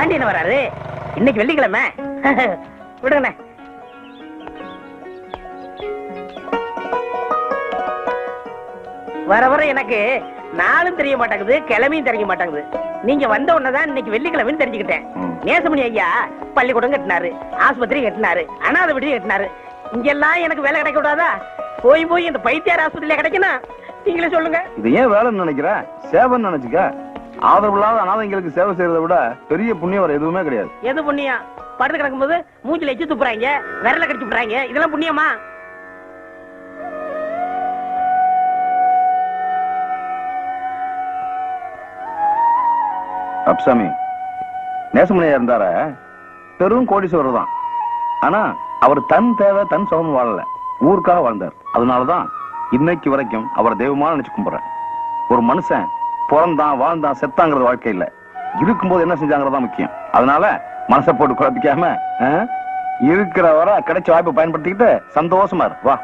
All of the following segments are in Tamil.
பாண்டியன் வராரு. இன்னைக்கு வெள்ளிக்கிழமை. விடுங்க. வர வர எனக்கு நாளும் தெரிய மாட்டேங்குது, கிழமையும் தெரிய மாட்டேங்குது. நீங்க வந்த உடனேதான் இன்னைக்கு வெள்ளிக்கிழமைன்னு தெரிஞ்சுக்கிட்டேன். நேசமணி ஐயா பள்ளிக்கூடம் கட்டினாரு, ஆஸ்பத்திரி கட்டினாரு, அனாதை விடுதி கட்டினாரு. இங்கெல்லாம் எனக்கு வேலை கிடைக்க கூடாதா? போய் போய் இந்த பைத்தியார் ஆஸ்பத்திரியில கிடைக்கணும். நீங்களே சொல்லுங்க. இது ஏன் வேலைன்னு நினைக்கிற? சேவைன்னு நினைச்சுக்க. ஆதரவு இல்லாத அனாதைங்களுக்கு சேவை செய்யறதை விட பெரிய புண்ணியம் வர எதுவுமே கிடையாது. எது புண்ணியம்? படுத்து கிடக்கும் போது மூஞ்சில எச்சு துப்புறாங்க, விரல கடிச்சு விடுறாங்க. இதெல்லாம் புண்ணியமா? அப்சாமி, நேசமணியா இருந்தார பெரும் கோடீஸ்வரர் தான். ஆனா அவர் தன் தேவை தன் சுகம் வாழல, ஊருக்காக வாழ்ந்தார். அதனாலதான் இன்னைக்கு வரைக்கும் அவரை தெய்வமா நினைச்சு கும்பிடுறேன். ஒரு மனுஷன் பிறந்தான் வாழ்ந்தான் செத்தாங்கிறது வாழ்க்கை இல்ல, இருக்கும்போது என்ன செஞ்சாங்கிறதா முக்கியம். அதனால மனசை போட்டு குழப்பிக்காம இருக்கிற வர கிடைச்ச வாய்ப்பை பயன்படுத்திக்கிட்டு சந்தோஷமா இரு. வா.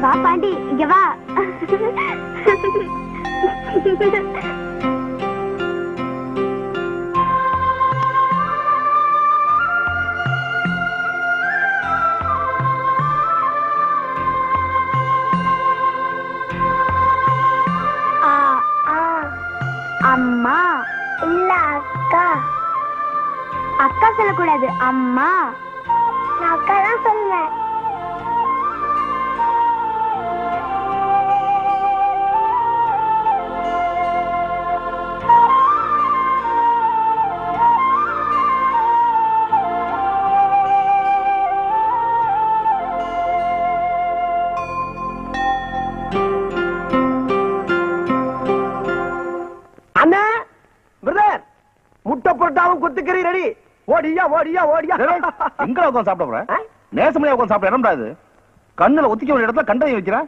வா பாண்டி, இங்க வா. அம்மா இல்ல அக்கா. அக்கா சொல்லக்கூடாது, அம்மா. நான் அக்கா தான் சொல்லுவேன். முட்டை பொட்டாவும் கொத்துக்கறி ரெடி. ஓடியா ஓடியா ஓடியா. எங்க உட்காந்து சாப்பிட போற? நேசமணியா உட்காந்து சாப்பிட இடம்டா. கண்ணுல ஒத்திக்க ஒரு இடத்துல கண்டதை வைக்கிறேன்.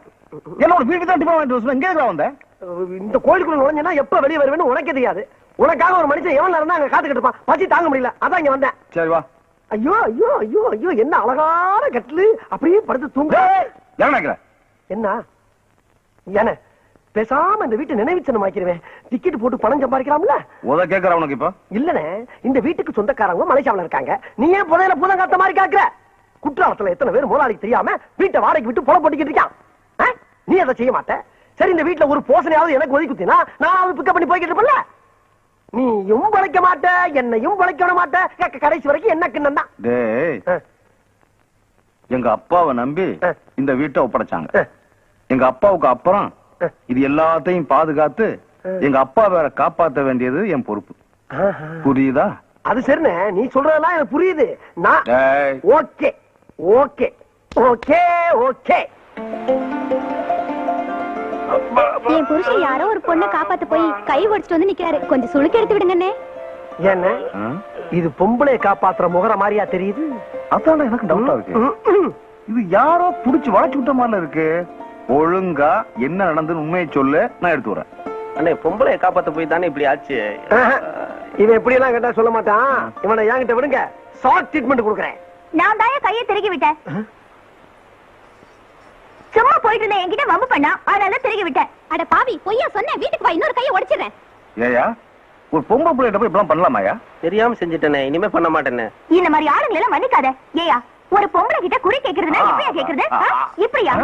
என்னோட வீட்டுக்கு தான் டிஃபன் வாங்கிட்டு எங்க இருக்கா வந்த? இந்த கோயிலுக்குள்ள நுழைஞ்சா எப்ப வெளியே வருவேன்னு உனக்கே தெரியாது. உனக்காக ஒரு மனுஷன் எவ்வளவு நேரம் தான் அங்க காத்துக்கிட்டு இருப்பான். பசி தாங்க முடியல, அதான் இங்க வந்தேன். சரி வா. ஐயோ ஐயோ ஐயோ ஐயோ, என்ன அழகான கட்டிலு. அப்படியே படுத்து தூங்க. என்ன என்ன பேசாம இந்த வீட்டு நினைவுச்சனம் ஆக்கிடுவேன். டிக்கெட் போட்டு பணம் சம்பாதிக்கலாம்ல. உத கேக்குற உனக்கு இப்ப இல்லனே, இந்த வீட்டுக்கு சொந்தக்காரங்க மலேசியாவுல இருக்காங்க. நீ ஏன் புதையில பூதங்காத்த மாதிரி காக்குற? குற்றாலத்துல எத்தனை பேர் முதலாளிக்கு தெரியாம வீட்டை வாடகைக்கு விட்டு புலம் போட்டுக்கிட்டு இருக்கான். நீ அதை செய்ய மாட்ட. சரி, இந்த வீட்டுல ஒரு போசனையாவது எனக்கு ஒதுக்கி குத்தினா நான் பிக்கப் பண்ணி போய்கிட்டு இருப்பேன்ல. நீயும் பழைக்க மாட்ட, என்னையும் பழைக்க விட மாட்ட. கடைசி வரைக்கும் என்ன கிண்ணம் தான். எங்க அப்பாவை நம்பி இந்த வீட்டை ஒப்படைச்சாங்க. எங்க அப்பாவுக்கு அப்புறம் இது எல்லாத்தையும் பாதுகாத்து எங்க அப்பா வேற காப்பாற்ற வேண்டியது என் பொறுப்பு. புரியுதா? அது சரிண்ணே, நீ சொல்றதெல்லாம் எனக்கு புரியுது. நான் ஓகே ஓகே ஓகே ஓகே. என் புருஷன் யாரோ ஒரு பொண்ணை காப்பாத்த போய் கை ஒடிச்சிட்டு வந்து நிக்கிறாரு. கொஞ்சம் சுளுக்கு எடுத்து விடுங்கண்ணே. என்ன இது பொம்பளை காப்பாத்துற முகர மாதிரியா தெரியுது? அதான் எனக்கு டவுட்டா இருக்கு. இது யாரோ புடிச்சு வளைச்சு விட்ட மாதிரி இருக்கு. ஒழுங்கா என்ன நடந்ததுன்னு உண்மையை சொல்லு, நான் எடுத்து வரேன். அண்ணே, பொம்பளைய காப்பாத்த போய் தானே இப்படி ஆச்சு. இவன் எப்படி எல்லாம் கேட்டா சொல்ல மாட்டான். இவனை என்கிட்ட விடுங்க, ஷார்ட் ட்ரீட்மெண்ட் கொடுக்குறேன். நான் தான் கையை திருகி விட்டேன். சும்மா போயிட்டு இருந்தேன், என்கிட்ட வம்பு பண்ணா, அதனால திருகி விட்டேன். அட பாவி, பொய்யா சொன்னேன். வீட்டுக்கு வா, இன்னொரு கையை உடைச்சிடுறேன். ஏயா, ஒரு பொம்பளை பிள்ளைகிட்ட போய் இப்பெல்லாம் பண்ணலாமாயா? தெரியாம செஞ்சுட்டேனே, இனிமே பண்ண மாட்டேனே. இந்த மாதிரி ஆளுங்களை எல்லாம் மன்னிக்காத. ஏயா, ஒரு பொம்பளை கிட்ட குறி கேக்குறதுன்னா எப்படியா கேக்குறது? இப்படியா?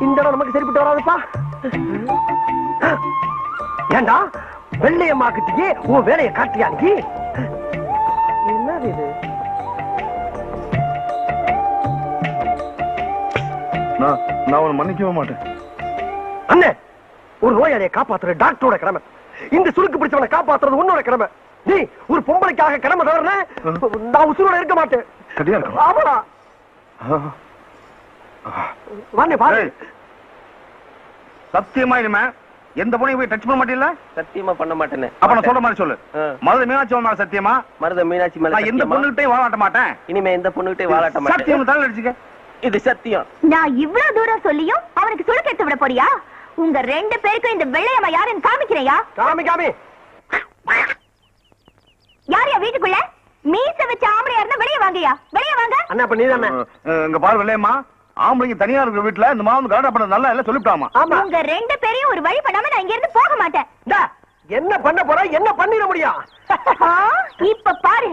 இந்த இடம் நமக்கு சரிப்பட்டு வராதுப்பா. ஏண்டா வெள்ளையம்மா கிட்டே உன் வேலையை காட்டியா? நீ என்னது இது? நான் உன்னை மன்னிக்கவே மாட்டேன். அண்ணே, ஒரு நோயாளியை காப்பாத்துற டாக்டரோட கடமை. இந்த சுருக்கு பிடிச்சவனை காப்பாத்துறது உன்னோட கடமை. நீ ஒரு பொம்பளைக்காக கடமை தவறுன, நான் உசுரோட இருக்க மாட்டேன். ஆமா, சத்தியமா இனிமே எந்த பொண்ணையும் போய் டச் பண்ண மாட்டீங்களா? சத்தியமா பண்ண மாட்டேனே. அப்ப நான் சொல்ற மாதிரி சொல்லு. மருத மீனாட்சி மேல சத்தியமா? மருத மீனாட்சி மேல நான் எந்த பொண்ணுகிட்டே வாழாட்ட மாட்டேன். இனிமே எந்த பொண்ணுகிட்டே வாழாட்ட மாட்டேன். சத்தியம் தான் அடிச்சுக்க. இது சத்தியம். நான் இவ்வளவு தூரம் சொல்லியும் அவனுக்கு சுளுக்கு எடுத்து விட போறியா? உங்க ரெண்டு பேருக்கும் இந்த வெள்ளையம்மா யாருன்னு காமிக்கிறையா? காமி யாரையா வீட்டுக்குள்ள மீச வச்ச ஆம்பளையா இருந்தா வெளியே வாங்கயா, வெளியே வாங்க. அண்ணா அப்ப நீதானே இங்க பாரு வெள்ளையம்மா, ஆம்பளைங்க தனியா இருக்கிற வீட்டுல இந்த மாவு கரெக்டா பண்ண நல்லா எல்லாம் சொல்லிவிட்டாமா. ஆமா. உங்க ரெண்டு பேரையும் ஒரு வழி பண்ணாம நான் இங்க இருந்து போக மாட்டேன். என்ன பண்ண போற, என்ன பண்ணிட முடியும்? இப்ப பாரு.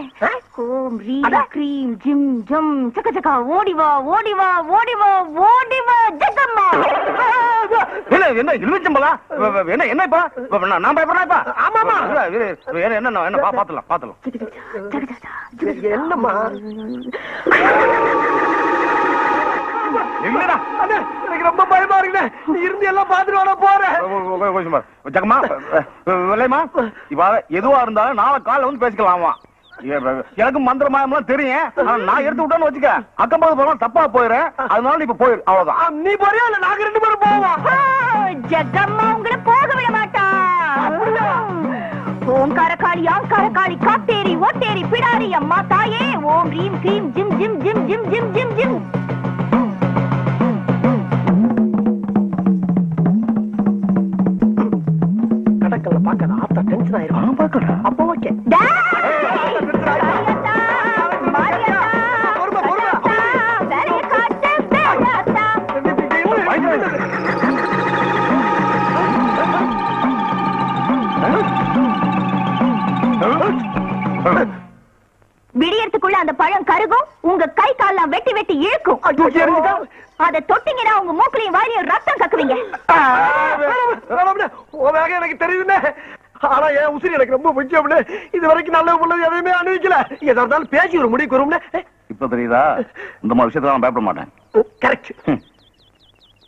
ஓம் ரீம் க்ரீம் ஜிம் ஜம் சக்க சக்க ஓடி வா ஓடி வா ஓடி வா ஓடி வா ஜகம்மா. என்ன இழுச்சம்பளா? என்ன என்ன இப்ப நான் பயப்படுறேன் இப்ப? ஆமாமா. என்ன பாத்துலாம். என்னம்மா என்னடா எனக்கு ரொம்ப பயமா இருக்குண்ணே. நீ இருந்து எல்லாம் பாத்துட்டு வர போற. ஜகமா வெள்ளையம்மா, இப்ப எதுவா இருந்தாலும் நாளை காலைல வந்து பேசிக்கலாமா? எனக்கு மந்திரமாயம்லாம் தெரியும். நான் எடுத்து விட்டேன்னு வச்சுக்க, அக்கம் பக்கத்து போறோம் தப்பா போயிடுறேன். அதனால இப்ப போயிரு, அவ்வளவுதான். நீ போறியா இல்ல நாங்க ரெண்டு பேரும் போவோம்? ஜகம்மா உங்களை போக விட மாட்டா. ஓம் கரகாளி ஆம் கரகாளி காத்தேரி ஓட்டேரி பிடாரி அம்மா தாயே. ஓம் ரீம் க்ரீம் ஜிம் ஜிம் ஜிம் ஜிம் ஜிம் ஜிம் ஜிம். கடற்கல்ல பாக்காத ஆத்தா டென்ஷன் ஆயிரும். பாக்கடா அப்ப ஓகே. விடியறதுக்குள்ள அந்த பழம் கருகும், உங்க கை கால்லாம் வெட்டி வெட்டி இழுக்கும். அத தொட்டிங்கன்னா உங்க மூக்குலையும் வாயிலையும் ரத்தம் கக்குவீங்க. எனக்கு தெரியுதுண்ணே. ஆனா என் உசிரி எனக்கு ரொம்ப முக்கியம். இது வரைக்கும் நல்ல உள்ளது எதையுமே அனுபவிக்கல. எதா இருந்தாலும் பேசி ஒரு முடிவுக்கு வரும்னே. இப்ப தெரியுதா? இந்த மாதிரி விஷயத்துல நான் பயப்பட மாட்டேன். கரெக்ட்.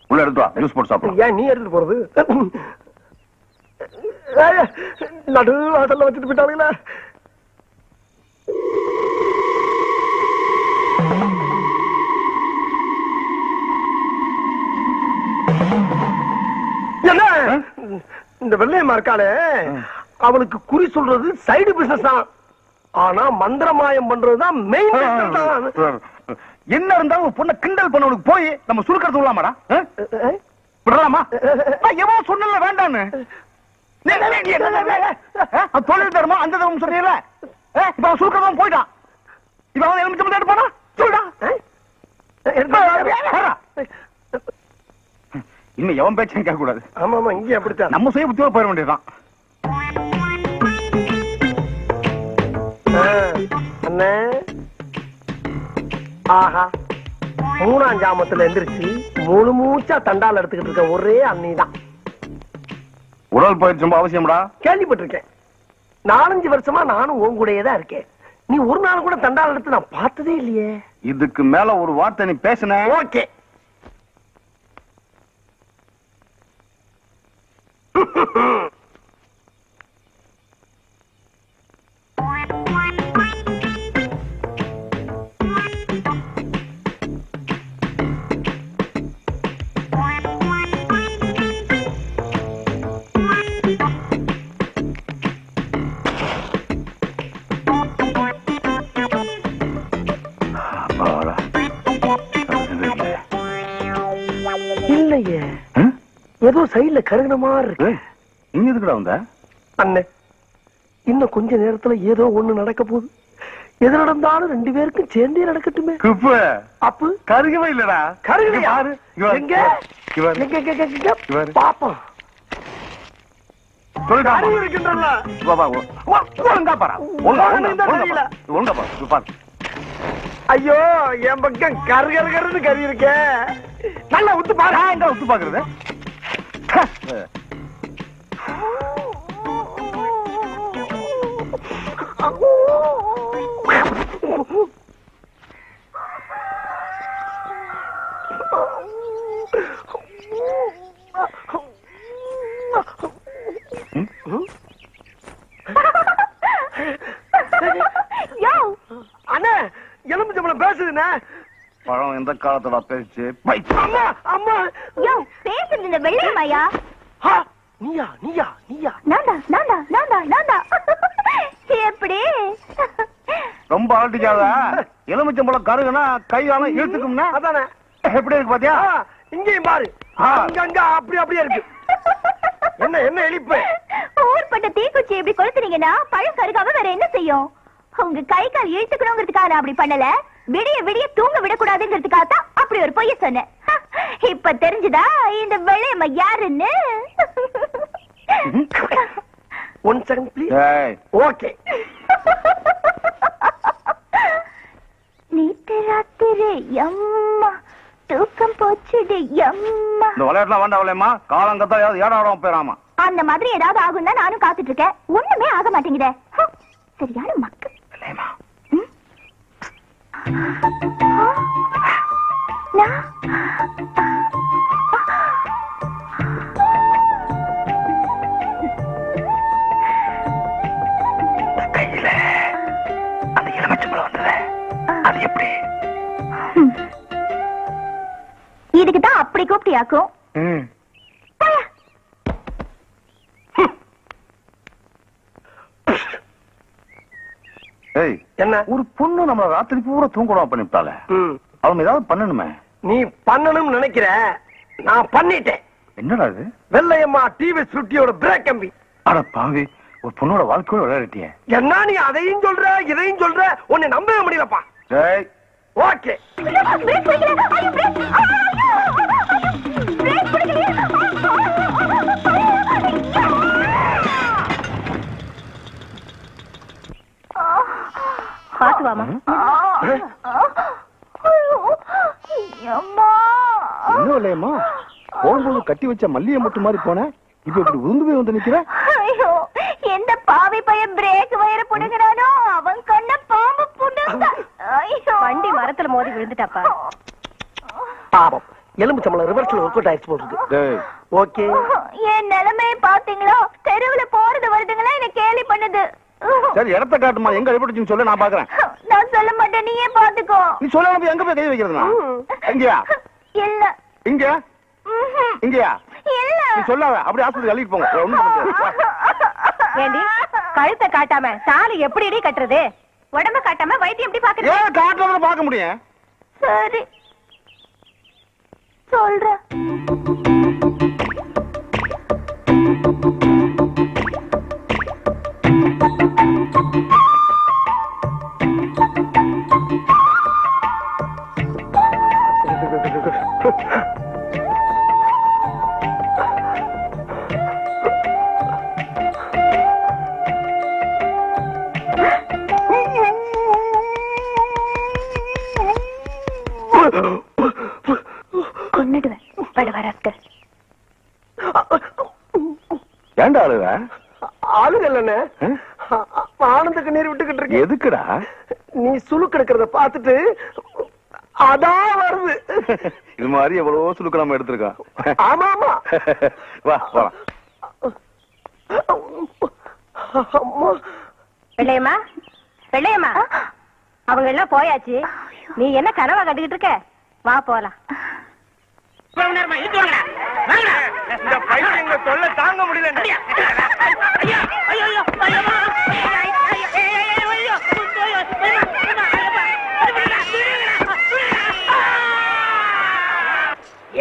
உள்ள எடுத்து வா, ஜூஸ் போட்டு சாப்பிடலாம். ஏன் நீ எடுத்துட்டு போறது? நடு வாசல்ல வச்சுட்டு போயிட்டாங்களா? என்ன இந்த வெள்ளையம்மா இருக்காளே, அவளுக்கு குறி சொல்றது சைடு பிசினஸ் தான். ஆனா மந்திரமாயம் பண்றதுதான் மெயின். என்ன இருந்தாலும் பொண்ணை கிண்டல் பண்ணவனுக்கு போய் நம்ம சுருக்கிறது விடலாமாடா? விடலாமா? எவோ சொன்னல வேண்டான்னு தொழில் தரமா அந்த தரம் சொன்னீங்கல்ல. இப்ப அவன் சுருக்கிறதும் போயிட்டான். இப்ப அவன் எலுமிச்சம் எடுத்து போனா சொல்டா. இன்னும் எவன் பேச்சையும் கேட்க கூடாது. ஆமா ஆமா, இங்கே அப்படித்தான். நம்ம சுய புத்தியோட போயிட வேண்டியதுதான். அண்ணே, ஆஹா, 3ஆம் ஜாமத்துல எந்திரிச்சு முழு மூச்சா தண்டால் எடுத்துக்கிட்டு இருக்க ஒரே அண்ணிதான். உடல் பயிற்சி ரொம்ப அவசியம்டா. கேள்விப்பட்டிருக்கேன். 4-5 வருஷமா நானும் உன் கூடயே தான் இருக்கேன். நீ ஒரு நாள் கூட தண்டால் எடுத்து நான் பார்த்ததே இல்லையே. இதுக்கு மேல ஒரு வார்த்தை நீ பேசுன. ஓகே. இல்லையே, ஏதோ சைடுல கருகின மாதிரி இருக்கு. நீங்க எதுக்குடா வந்த? அண்ணே, இன்னும் கொஞ்ச நேரத்துல ஏதோ ஒண்ணு நடக்க போகுது. எது நடந்தாலும் 2 பேருக்கும் சேர்ந்தே நடக்கட்டுமே. அப்பு கருகவே இல்லடா. கருகலையா? எங்க பாப்போம். இருக்கின்றன. ஐயோ, என் பக்கம் கருகருன்னு கறி இருக்க. நல்லா உத்து பாரு. எங்க உத்து பாக்குறது? அண்ணே, எலுமிச்சம்பழம் பேசுதுண்ணே. பழம் எந்த காலத்துல பேச்சு? அம்மா அம்மா, பேசுறது இந்த வெள்ளையம்மாயா? நீயா நீயா நீயா? நான்தா. எப்படி? ரொம்ப அலட்டிக்காத. எலுமிச்சம்பழம் கருகுனா கையால இழுத்துக்கும்னா அதானே. எப்படி இருக்கு பாத்தியா? இங்கேயும் பாரு, அங்கங்க அப்படியே இருக்கு. என்ன எலிப்பு? ஊர்பட்ட தீக்குச்சி எப்படி கொளுத்துனீங்கன்னா பழம் கருகாம வேற என்ன செய்யும்? உங்க கை கால் இழுத்துக்கணுங்கிறதுக்காக நான் அப்படி பண்ணல. விடிய விடிய தூங்க விடக்கூடாதுங்கிறதுக்காகத்தான் அப்படி ஒரு பொய்ய சொன்னேன். இப்ப தெரிஞ்சுதா இந்த வெள்ளையம்மா யாருன்னு? One second please. ஓகே. நேத்து ராத்திரி அம்மா தூக்கம் போச்சுடு அம்மா. இந்த விளையாட்டுலாம் வேண்டாம்மா, காலங்கத்தா ஏடாடம் போயிடாமா. அந்த மாதிரி ஏதாவது ஆகும் தான் நானும் காத்துட்டு இருக்கேன். ஒண்ணுமே ஆக மாட்டேங்குதே. சரியான மக்கள். கையில அந்த எலுமிச்சம்பழம் வந்தது, அது எப்படி? இதுக்குதான் அப்படி கூப்பிட்டியாக்கும். என்ன ஒரு பொண்ணு நம்மள ராத்திரி பூரா தூங்கணும் பண்ணிவிட்டால, அவங்க ஏதாவது பண்ணணுமே. நீ பண்ணணும்னு நினைக்கிற, நான் பண்ணிட்டேன். என்னடா இது? வெள்ளையம்மா டிவி சுட்டியோட பிரேக் கம்பி. அட பாவி, ஒரு பொண்ணோட வாழ்க்கையோட விளையாடிட்டியே. என்ன நீ அதையும் சொல்ற இதையும் சொல்ற, உன்னை நம்பவே முடியலப்பா. ஓகே. பாத்துவாமா. இன்னும் இல்லையம்மா, போகும்போது கட்டி வச்ச மல்லிகை மொட்டு மாதிரி போன, இப்ப இப்படி உந்து போய் வந்து நிக்கிற. ஐயோ, எந்த பாவி பையன் பிரேக் வயர புடுங்கறானோ அவன் கண்ண பாம்பு புடுங்க. ஐயோ, வண்டி மரத்துல மோதி விழுந்துட்டாப்பா. பாவம், எலும்பு சம்பளம் ரிவர்ஸ்ல ஒர்க் அவுட் ஆயிடுச்சு போகுது. ஓகே. என் நிலைமையை பாத்தீங்களா? தெருவுல போறது வருதுங்களா என்ன கேலி பண்ணுது. சரி, இடத்த காட்டுமா, எங்க அடிபட்டுச்சுன்னு சொல்ல, நான் பாக்குறேன். நான் சொல்ல மாட்டேன், நீயே பாத்துக்கோ. நீ சொல்லாம எங்க போய் கை வைக்கிறதுனா? எங்கயா? இல்ல. இங்க? இங்கயா? இல்ல. நீ சொல்லாத, அப்படியே ஹாஸ்பிடல் அள்ளிட்டு போங்க. ஒண்ணும் பண்ண முடியாது. ஏண்டி கழுத்தை காட்டாம தாலி எப்படி கட்டுறது? உடம்ப காட்டாம வைத்தியம் எப்படி பாக்குறது? ஏன் காட்டாம பார்க்க முடியும்? சரி சொல்றேன். கொன்னுடுவேன் படவரத்து. ஏண்டா அழுவ? அழுகல்லண்ணே, ஆனந்துக்கு நீர் விட்டுக்கிட்டு இருக்கு. எதுக்குடா? நீ சுளுக்கு எடுக்கிறத பார்த்துட்டு அதான் வருது. இது மாதிரி எவ்வளவோ சுளுக்கு நம்ம எடுத்திருக்கோம். ஆமா ஆமா. வா போலாம். வெள்ளையம்மா, வெள்ளையம்மா, அவங்க எல்லாம் போயாச்சு. நீ என்ன கனவா கட்டிக்கிட்டு இருக்க? வா போலாம். இந்த பையன் தொல்லை தாங்க முடியல.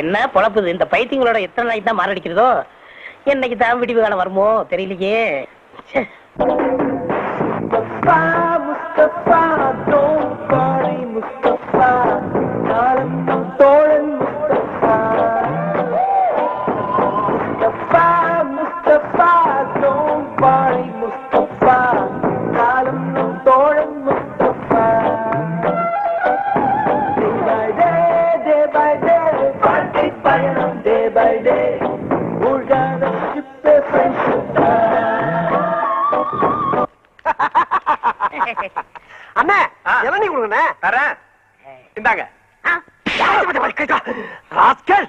என்ன பொழப்புது இந்த பைத்தியங்களோட? எத்தனை நாளைக்கு தான் மாரடிக்கிறதோ? என்னைக்கு தான் விடிவு காலம் வருமோ தெரியலையே. அண்ணே, இளநீ கொடுங்கண்ணே. இந்தாங்க. ராஸ்கல்,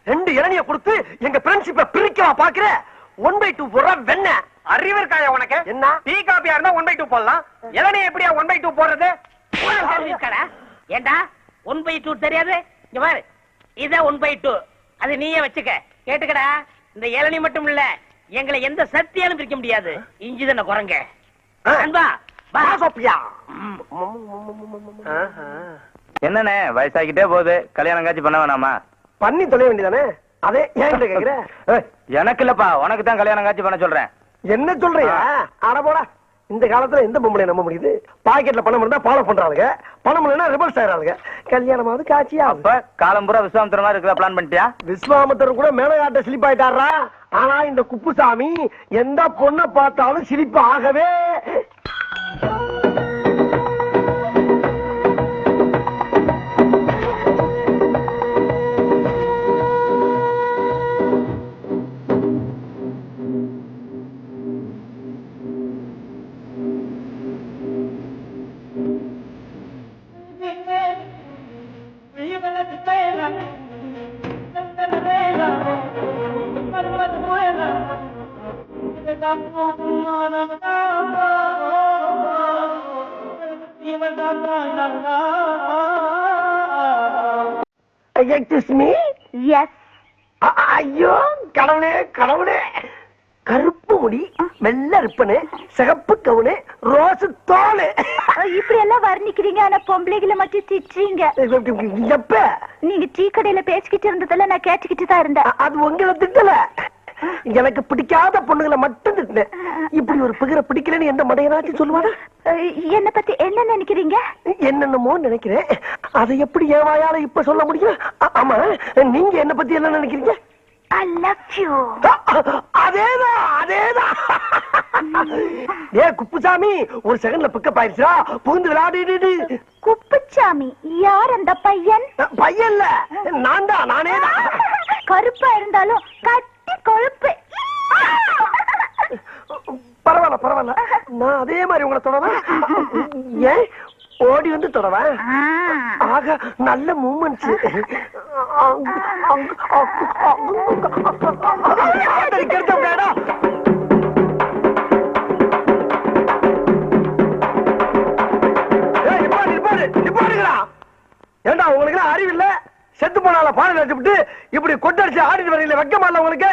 2 இளநிய கொடுத்து எங்க ஃப்ரெண்ட்ஷிப்பை பிரிக்கவா பாக்குற? 1/2 போடுற வெண்ண. அறிவு இருக்காயா உனக்கு? என்ன டீ காபியா இருந்தா 1/2 போடலாம், இளநிய எப்படியா 1/2 போடுறது? ஏண்டா 1/2 தெரியாது? இங்க பாரு, இத 1/2 அது நீயே வச்சுக்க. கேட்டுக்கடா, இந்த இளநீ மட்டும் இல்ல, எங்களை எந்த சக்தியாலும் பிரிக்க முடியாது. இஞ்சி தானே குரங்க. அன்பா வா சோப்பியா. என்னண்ணே வயசாகிட்டே போகுது, கல்யாணம் காட்சி பண்ண வேணாமா? பண்ணி தொலைய வேண்டியதானே? அதே ஏன் கேக்குற? எனக்கு இல்லப்பா, உனக்கு தான் கல்யாணம் காட்சி பண்ண சொல்றேன். என்ன சொல்றியா? அட போடா, இந்த காலத்துல எந்த பொம்பளை நம்ப முடியுது? பாக்கெட்ல பணம் இருந்தா ஃபாலோ பண்றாங்க, பணம் இல்லைன்னா ரிவர்ஸ் ஆயிராங்க. கல்யாணமாவது காட்சியா? அப்ப காலம்புரா விஸ்வாமித்திர மாதிரி இருக்கிற பிளான் பண்ணிட்டியா? விஸ்வாமித்திரர் கூட மேலகாட்ட சிலிப் ஆயிட்டாரா? ஆனா இந்த குப்புசாமி எந்த பொண்ணை பார்த்தாலும் சிலிப்பு ஆகவே. Excuse me? Yes. ஐயோ கடவுளே கடவுளே, கருப்பு முடி, வெள்ளை ரிப்பனு, சிகப்பு கவுனு, ரோஸ் தோலு, இப்படி எல்லாம் வர்ணிக்கிறீங்க, ஆனா பொம்பளைகளை மட்டும் திட்டுறீங்க. எப்ப நீங்க டீ கடையில பேசிக்கிட்டு இருந்ததெல்லாம் நான் கேட்டுக்கிட்டு தான் இருந்தேன். அது உங்களை திட்டல, எனக்கு பிடிக்காத பொண்ணுங்களை மட்டும் திட்டினேன். இப்படி ஒரு பிகரை பிடிக்கலன்னு எந்த மடையனாச்சும் சொல்லுவானா? என்ன பத்தி என்ன நினைக்கிறீங்க? என்னென்னமோ நினைக்கிறேன், அதை எப்படி என் வாயால இப்ப சொல்ல முடியும்? ஆமா, நீங்க என்ன பத்தி என்ன நினைக்கிறீங்க? I love you. அதேதான் அதேதான். ஏ குப்புசாமி, ஒரு செகண்ட்ல பிக்கப் ஆயிடுச்சா? புகுந்து விளையாடிடு. குப்புசாமி யார் அந்த பையன்? பையன் இல்ல, நான் தான், நானே தான். கருப்பா இருந்தாலும் கட்டி கொழுப்பு. பரவாயில்ல பரவாயில்ல, நான் அதே மாதிரி உங்களை தொடவேன். ஏன் ஓடி வந்து தொடவேன்? ஆக நல்ல மூமெண்ட்ஸ். ஏண்டா உங்களுக்கு அறிவு இல்ல? செத்து போனால பாடல் வச்சுட்டு இப்படி கொட்டடிச்சு ஆடிட்டு வரீங்களே, வெக்கமா இல்ல உங்களுக்கு?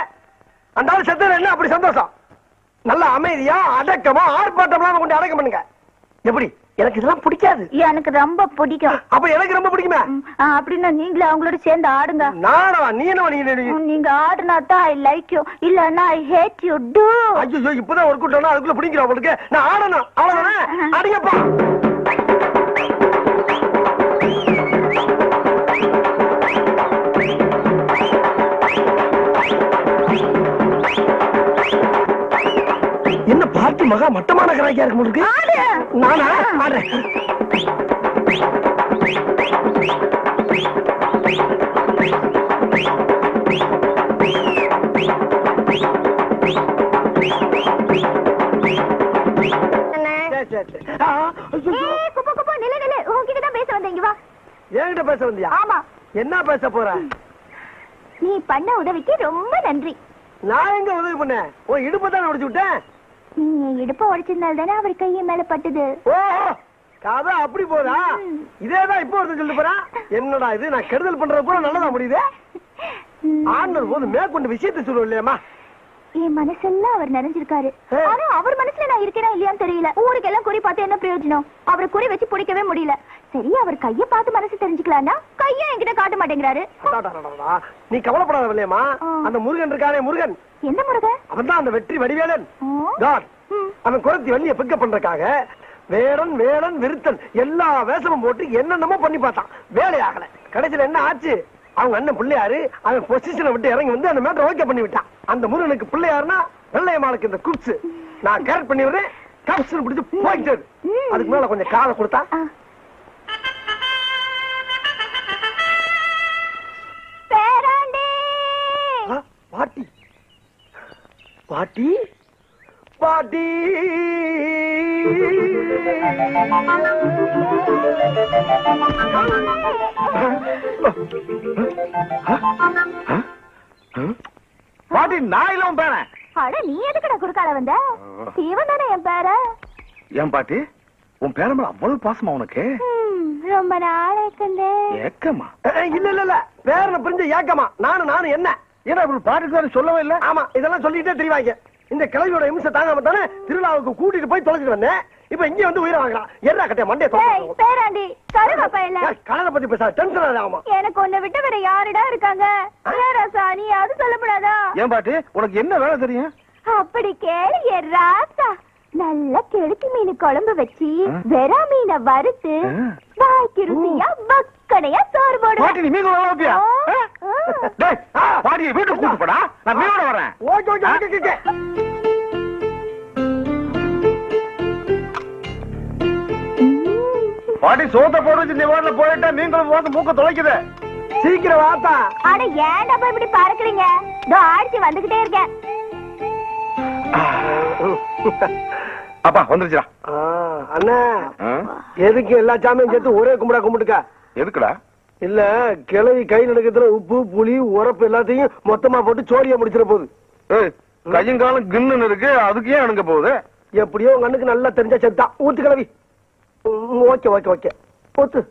அந்த ஆள் செத்துல என்ன அப்படி சந்தோஷம்? நல்ல அமைதியா அடக்கமா ஆர்ப்பாட்டம் கொண்டு அடக்கம் பண்ணுங்க. எப்படி? எனக்கு இதெல்லாம் பிடிக்காது. எனக்கு ரொம்ப பிடிக்கும். அப்ப எனக்கு ரொம்ப பிடிக்குமே. அப்படின்னா நீங்களே அவங்களோட சேர்ந்து ஆடுங்க. நானா? நீ என்ன? நீங்க ஆடுனா தான் ஐ லைக் யூ, இல்லன்னா ஐ ஹேட் யூ டு. ஐயோ, இப்பதான் ஒரு கூட்டம் அதுக்குள்ள பிடிக்கிறோம் உங்களுக்கு. நான் ஆடணும், அவ்வளவுதானே? அடிங்கப்பா. என்ன பார்ட்டி மகா மட்டமான கராக்கியா இருக்கு உங்களுக்கு? நானா ஆடுறேன். என்கிட்ட பேச வந்தியா? ஆமா. என்ன பேச போற? நீ பண்ண உதவிக்கு ரொம்ப நன்றி. நான் எங்க உதவி பண்ணேன்? உன் இடுப்பு தான் உடைச்சு விட்டேன். நீ இடுப்ப உடைச்சதுனால தானே அவர் கையை மேல பட்டுது. ஓ, கதை அப்படி போதா? இதேதான் இப்ப ஒருத்தர் சொல்லிட்டு போறான். என்னடா இது, நான் கெடுதல் பண்றது கூட நல்லதா முடியுது. ஆண்டர் போது மேற்கொண்டு விஷயத்தை சொல்லுவோம் இல்லையாமா? என் மனசெல்லாம் அவர் நிறைஞ்சிருக்காரு. ஆனா அவர் மனசுல நான் இருக்கேனா இல்லையான்னு தெரியல. ஊருக்கெல்லாம் குறி பார்த்து என்ன பிரயோஜனம்? அவரை குறி வச்சு பிடிக்கவே முடியல. சரி, அவர் கைய பார்த்து மனசு தெரிஞ்சுக்கலாம்னா கைய என்கிட்ட காட்ட மாட்டேங்கிறாரு. நீ கவலைப்படாத இல்லையம்மா. அந்த முருகன் இருக்கானே, முருகன். என்ன முருகன்? அவன் தான் அந்த வெற்றி வடிவேலன். அவன் குறைத்தி வள்ளிய பிக்கப் பண்றதுக்காக வேடன் வேடன் விருத்தன் எல்லா வேஷமும் போட்டு என்னென்னமோ பண்ணி பார்த்தான். வேலையாகல. கடைசியில என்ன ஆச்சு? அவங்க அண்ணன் பிள்ளையாரு அவன் பொசிஷனை விட்டு இறங்கி வந்து அந்த மேட்டரை ஓகே பண்ணி விட்டான். அந்த முருகனுக்கு பிள்ளையாருன்னா வெள்ளையம்மாளுக்கு இந்த குப்ஸ் நான் கேரட் பண்ணி விடுறேன். கப்ஸ் பிடிச்சு போயிட்டு அதுக்கு மேல கொஞ்சம் காதை கொடுத்தா. பாட்டி பாட்டி பாட்டி பாட்டி, நான் இல்ல உன் பேரன். அட, நீ எதுக்குடா குறுக்கால வந்த? இவன் தானே என் பேரன். ஏன் பாட்டி, உன் பேரன் மேல அவ்வளவு பாசமா உனக்கு? ரொம்ப நாளைக்கு ஏக்கமா? இல்ல இல்ல இல்ல, பேரனை புரிஞ்ச ஏக்கமா? நானும் என்ன ஏன்னா பாட்டுக்கு சொல்லவே இல்ல. ஆமா, இதெல்லாம் சொல்லிட்டே தெரிவாங்க. இந்த கிழவியோட இம்சை தாங்காம தானே திருவிழாவுக்கு கூட்டிட்டு போய் தொலைச்சிட்டு வந்தேன். இப்ப இங்க வந்து உயிரை வாங்கலாம். என்ன கட்டைய மண்டைய பேராண்டி கருவப்பா இல்ல கலரை பத்தி பேச டென்ஷன் ஆகுமா? எனக்கு உன்னை விட்டு வேற யாருடா இருக்காங்க? ராசா, நீ அது சொல்லப்படாதா? ஏன் பாட்டி, உனக்கு என்ன வேலை தெரியும்? அப்படி கேளு ராசா. நல்ல கெளுத்தி மீன் குழம்பு வச்சு வெறா மீனை வறுத்து வாய்க்கு ருசியா வக்கடையா சோறு பாட்டி நீ மீன் குழம்பு வைப்பியா? டேய், பாட்டியை வீட்டுக்கு கூட்டு போடா, நான் மீனோட வரேன். Okay okay okay okay. பாட்டி சோத்த போட வச்சு நீ வாடல போயிட்டா மீன் குழம்பு வாசம் மூக்க தொலைக்குது. சீக்கிரம் வாப்பா. அட ஏன்டா போய் இப்படி பறக்குறீங்க? இதோ ஆடிச்சு வந்துகிட்டே இருக்கேன். அப்பா வந்துருச்சுடா. அண்ணா எதுக்கு எல்லா சாமியும் சேர்த்து ஒரே கும்பிடா கும்பிட்டுக்க? எதுக்குடா? இல்ல கிளவி கை நடக்கிறதுல உப்பு புளி உரப்பு எல்லாத்தையும் மொத்தமா போட்டு சோழிய முடிச்சிட போகுது. கையும் காலம் கின்னு இருக்கு, அதுக்கு ஏன் அணுங்க போகுது? எப்படியோ உங்க அண்ணுக்கு நல்லா தெரிஞ்ச செத்தா ஊத்து கிளவி. ஓகே ஓகே ஓகே ஊத்து.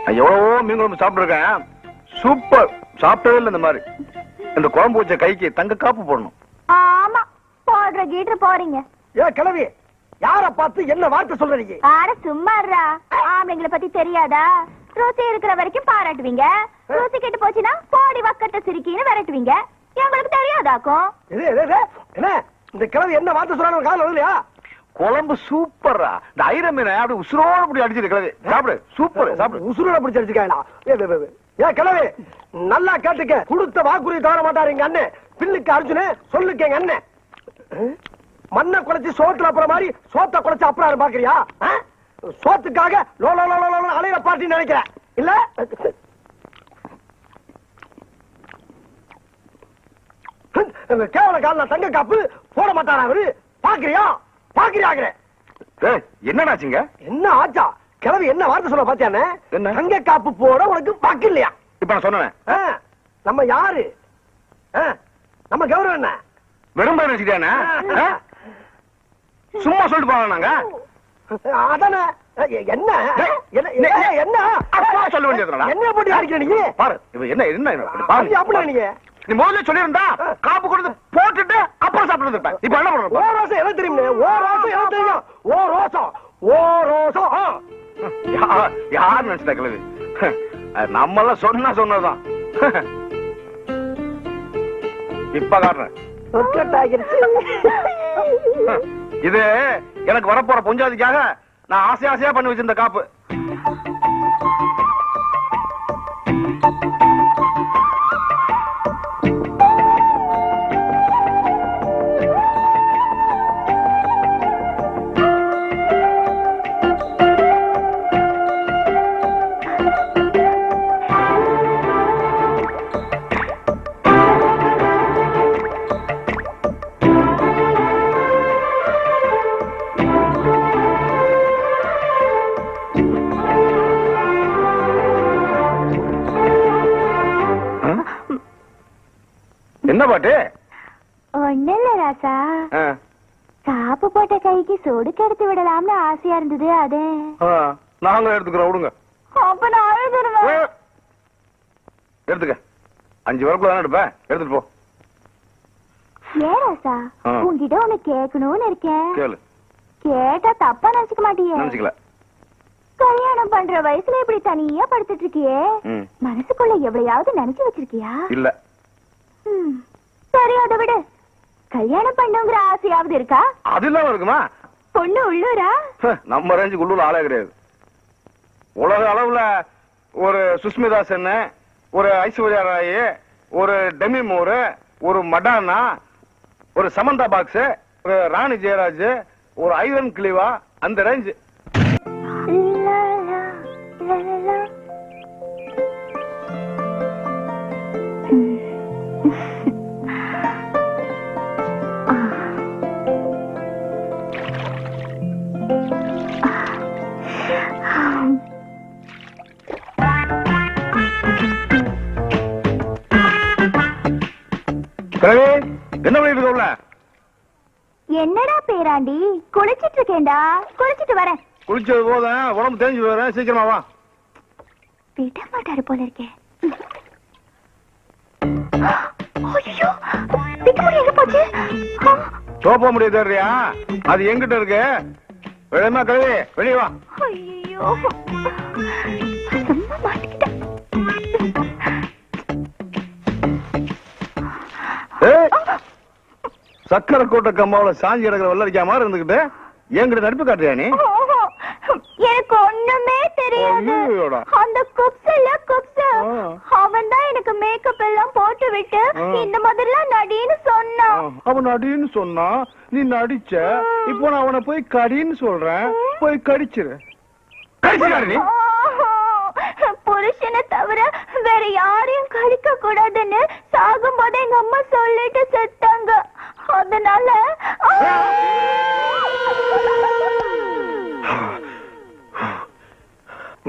நான் எவ்வளவோ மீன் குழம்பு சாப்பிட்டுருக்கேன், சூப்பர். சாப்பிட்டதே இல்லை இந்த மாதிரி. இந்த குழம்பு வச்ச கைக்கு தங்க காப்பு போடணும். ஆமா போடுற கீட்டு போறீங்க. ஏ கிளவி, யார பார்த்து என்ன வார்த்தை சொல்றீங்க? ஆட சும்மாறா, ஆம்பளைங்களை பத்தி தெரியாதா? ருசி இருக்கிற வரைக்கும் பாராட்டுவீங்க, ருசி கெட்டு போச்சுன்னா போடி வக்கட்ட சிரிக்கின்னு விரட்டுவீங்க. எங்களுக்கு தெரியாதாக்கும். என்ன இந்த கிளவி என்ன வார்த்தை சொல்றாங்க கால இல்லையா? குழம்பு சூப்பரா. இந்த ஐர மீனை அப்படி உசுரோட அப்படி அடிச்சிரு கிளவி. சாப்பிடு, சூப்பர். சாப்பிடு. உசுரோட பிடிச்சி அடிச்சுக்காங்களா? ஏ கிளவி நல்லா கேட்டுக்க. கொடுத்த வாக்குறுதி தவற மாட்டாரு எங்க அண்ணன். பில்லுக்கு அர்ஜுனு, சொல்லுக்கு எங்க அண்ணன். மண்ணை குறைச்சி சோத்துல அப்புறம் மாதிரி சோத்த குறைச்சு அப்புறம் பாக்குறியா? சோத்துக்காக லோ லோ லோ லோ அலையில பாட்டின்னு நினைக்கிறேன் இல்ல? கேவல கால தங்க காப்பு போட மாட்டாரா அவரு? பாக்குறியா பாக்குறியாங்கிற? என்னடாச்சுங்க? என்ன ஆச்சா? கிளவி என்ன வார்த்தை சொல்ல பாத்தியானே? தங்க காப்பு போட உனக்கு வாக்கு இல்லையா? இப்ப நான் சொன்னேன். நம்ம யாரு? நம்ம கௌரவம் என்ன? வெறும் பேர் வச்சுக்கிட்டானே? சும்மா சொல்லிட்டு போங்க. நாங்க அதானே. என்ன என்ன சொல்ல வேண்டியது என்ன போட்டு அடிக்கிற நீ? பாரு என்ன என்ன அப்படி நீங்க நீ முதல்ல சொல்லிருந்தா காப்பு கொடுத்து போட்டுட்டு அப்புறம் சாப்பிட்டு இருப்பேன். இப்ப என்ன பண்ற? ஓ ரோசம் என்ன தெரியும்? ஓ ரோசம் என்ன தெரியும்? ஓ ரோசம் ஓ ரோசம் யார் நினைச்சிட்ட கிழவி? நம்மள சொன்னதுதான். இப்ப காட்டுறேன். இது எனக்கு வரப்போற பொஞ்சாதிக்காக நான் ஆசை ஆசையா பண்ணி வச்சிருந்த காப்பு. என்ன பாட்டு? ஒண்ணு இல்ல ராசா, காப்பு போட்ட கைக்கு சொடு கெடுத்து விடலாம்னு ஆசையா இருந்தது. அது நாங்களும் எடுத்துக்கிறோம். விடுங்க. அப்ப நான் அழுதுருவேன். எடுத்துக்க. 5 வரக்குள்ள தானே எடுப்பேன். எடுத்துட்டு போ. ஏன் ராசா, உன்கிட்ட ஒண்ணு கேட்கணும்னு இருக்கேன். கேளு. கேட்டா தப்பா நினைச்சுக்க மாட்டியே? நினைச்சுக்கல. கல்யாணம் பண்ற வயசுல இப்படி தனியா படுத்துட்டு இருக்கியே, மனசுக்குள்ள எவ்வளையாவது நினைச்சு வச்சிருக்கியா? இல்ல. சரி அதை விடு. கல்யாணம் பண்ணுங்கிற ஆசையாவது இருக்கா? அது இல்லாம இருக்குமா? பொண்ணு உள்ளூரா? நம்ம ரேஞ்சுக்கு உள்ளூர் ஆளே கிடையாது. உலக அளவுல ஒரு சுஷ்மிதா சென், ஒரு ஐஸ்வர்யா ராய், ஒரு டெமி மூர், ஒரு மடானா, ஒரு சமந்தா பாக்ஸ், ஒரு ராணி ஜெயராஜ், ஒரு ஐவன் கிளிவா, அந்த ரேஞ்ச். என்ன பண்ணிட்டு இருக்க? என்னடா பேராண்டி? குளிச்சிட்டு இருக்கேன்டா. குளிச்சிட்டு வரேன். குளிச்சது போதும், உடம்பு தேஞ்சு வரேன். சீக்கிரமா வா. விட மாட்டாரு போல இருக்கே. ஐயோ, பிக்க எங்க போச்சு? சோப்பா முடியாது தெரியா? அது எங்கிட்ட இருக்கு. வெளியமா கழுவி வெளியே வா. ஐயோ, சும்மா மாட்டிக்கிட்டேன். சக்கரை கோட்டை கம்மாவில சாஞ்சி கிடக்கிற வெள்ளரிக்கா மாதிரி இருந்துகிட்டு என்கிட்ட நடிப்பு காட்டுறியா நீ? எனக்கு ஒண்ணுமே தெரியாது. அந்த குப்ஸ் அவன் தான் எனக்கு மேக்கப் எல்லாம் போட்டு விட்டு இந்த மாதிரிலாம் நடின்னு சொன்னான். அவன் நடின்னு சொன்னா நீ நடிச்ச. இப்போ நான் அவனை போய் கடின்னு சொல்றேன், போய் கடிச்சிரு. நீ புருஷனை தவிர வேற யாரையும் கடிக்க கூடாதுன்னு சாகும் போது எங்க அம்மா சொல்லிட்டு செத்தாங்க. அதனால